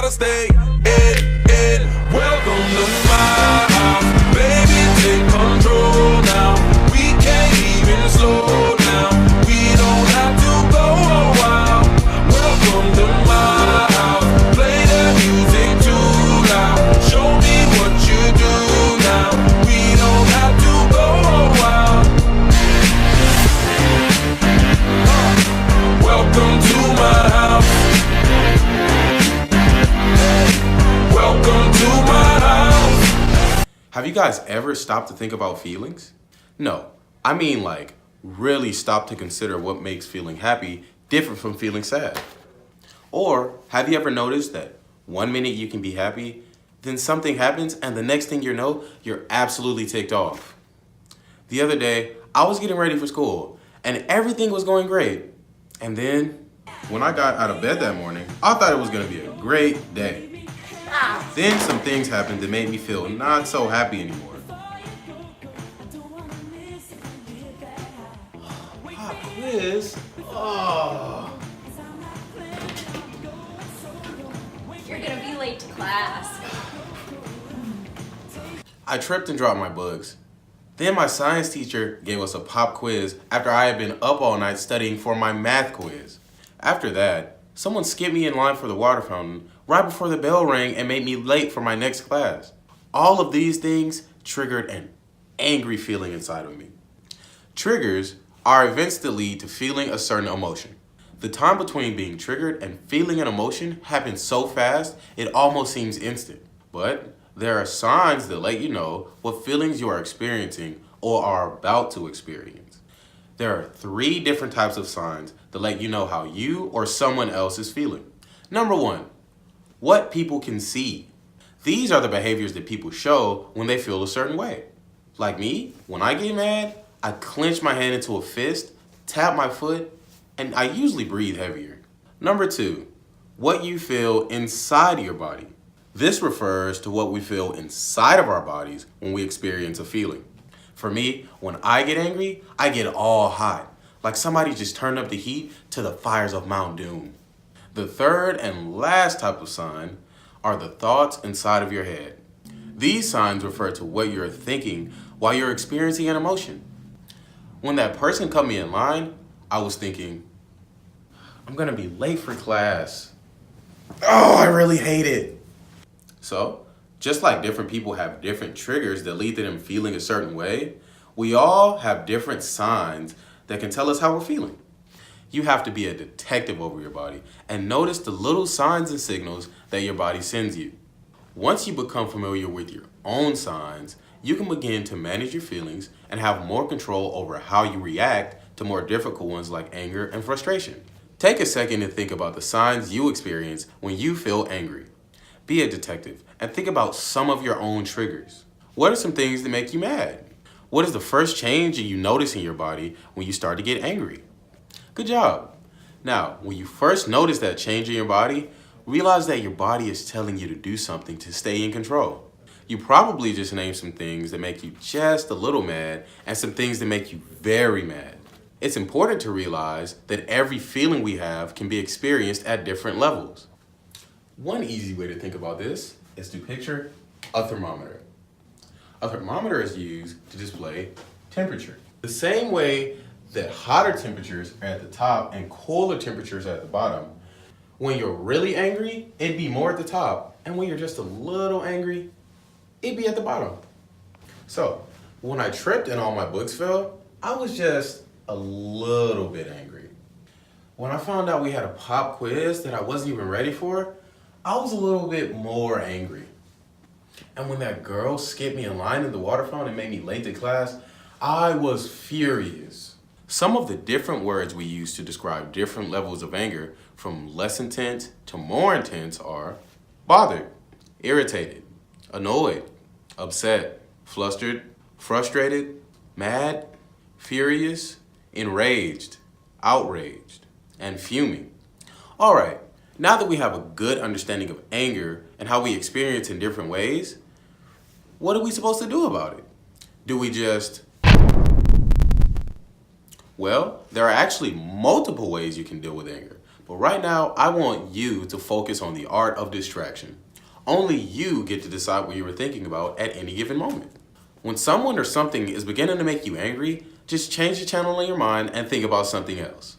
gotta stay in. Welcome to my house, baby, take control now. We can't even slow down, we don't have to go a while. Welcome to my house, play the music too loud. Show me what you do now, we don't have to go a while. Welcome to my house. Welcome to my house. Have you guys ever stopped to think about feelings? No, I mean like really stop to consider what makes feeling happy different from feeling sad. Or have you ever noticed that 1 minute you can be happy, then something happens and the next thing you know, you're absolutely ticked off? The other day, I was getting ready for school and everything was going great. And then, when I got out of bed that morning, I thought it was gonna be a great day. Then some things happened that made me feel not so happy anymore. Pop quiz? Oh. You're gonna be late to class. I tripped and dropped my books. Then my science teacher gave us a pop quiz after I had been up all night studying for my math quiz. After that, someone skipped me in line for the water fountain right before the bell rang and made me late for my next class. All of these things triggered an angry feeling inside of me. Triggers are events that lead to feeling a certain emotion. The time between being triggered and feeling an emotion happens so fast, it almost seems instant. But there are signs that let you know what feelings you are experiencing or are about to experience. There are 3 different types of signs that let you know how you or someone else is feeling. Number 1, what people can see. These are the behaviors that people show when they feel a certain way. Like me, when I get mad, I clench my hand into a fist, tap my foot, and I usually breathe heavier. Number 2, what you feel inside your body. This refers to what we feel inside of our bodies when we experience a feeling. For me, when I get angry, I get all hot, like somebody just turned up the heat to the fires of Mount Doom. The third and last type of sign are the thoughts inside of your head. These signs refer to what you're thinking while you're experiencing an emotion. When that person cut me in line, I was thinking, I'm gonna be late for class. Oh, I really hate it. So, just like different people have different triggers that lead to them feeling a certain way, we all have different signs that can tell us how we're feeling. You have to be a detective over your body and notice the little signs and signals that your body sends you. Once you become familiar with your own signs, you can begin to manage your feelings and have more control over how you react to more difficult ones like anger and frustration. Take a second to think about the signs you experience when you feel angry. Be a detective and think about some of your own triggers. What are some things that make you mad? What is the first change that you notice in your body when you start to get angry? Good job. Now, when you first notice that change in your body, realize that your body is telling you to do something to stay in control. You probably just named some things that make you just a little mad and some things that make you very mad. It's important to realize that every feeling we have can be experienced at different levels. One easy way to think about this is to picture a thermometer. A thermometer is used to display temperature. The same way that hotter temperatures are at the top and cooler temperatures are at the bottom, when you're really angry, it'd be more at the top, and when you're just a little angry, it'd be at the bottom. So, when I tripped and all my books fell, I was just a little bit angry. When I found out we had a pop quiz that I wasn't even ready for, I was a little bit more angry. And when that girl skipped me in line in the water fountain and made me late to class, I was furious. Some of the different words we use to describe different levels of anger, from less intense to more intense, are bothered, irritated, annoyed, upset, flustered, frustrated, mad, furious, enraged, outraged, and fuming. All right, now that we have a good understanding of anger and how we experience it in different ways, what are we supposed to do about it? Do we just... Well, there are actually multiple ways you can deal with anger, But right now, I want you to focus on the art of distraction. Only you get to decide what you were thinking about at any given moment. When someone or something is beginning to make you angry, just change the channel in your mind and think about something else.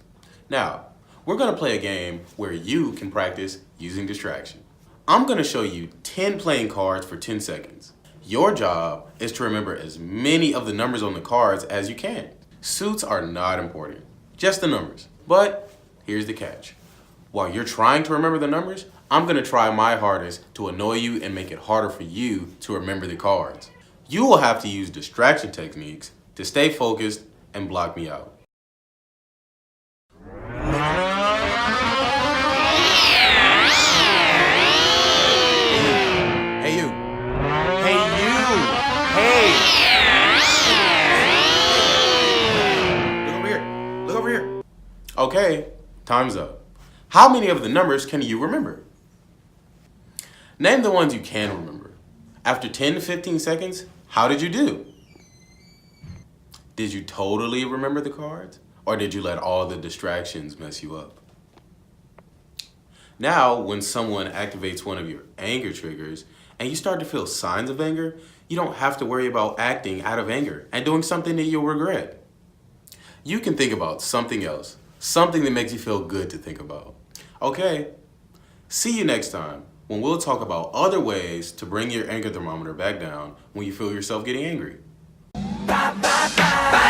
Now, we're going to play a game where you can practice using distraction. I'm going to show you 10 playing cards for 10 seconds. Your job is to remember as many of the numbers on the cards as you can. Suits are not important, just the numbers. But here's the catch. While you're trying to remember the numbers, I'm going to try my hardest to annoy you and make it harder for you to remember the cards. You will have to use distraction techniques to stay focused and block me out. Hey you. Hey you. Hey. Look over here. Look over here. Okay, time's up. How many of the numbers can you remember? Name the ones you can remember. After 10 to 15 seconds, how did you do? Did you totally remember the cards? Or did you let all the distractions mess you up? Now, when someone activates one of your anger triggers and you start to feel signs of anger, you don't have to worry about acting out of anger and doing something that you'll regret. You can think about something else, something that makes you feel good to think about. Okay, see you next time when we'll talk about other ways to bring your anger thermometer back down when you feel yourself getting angry. Bye, bye, bye.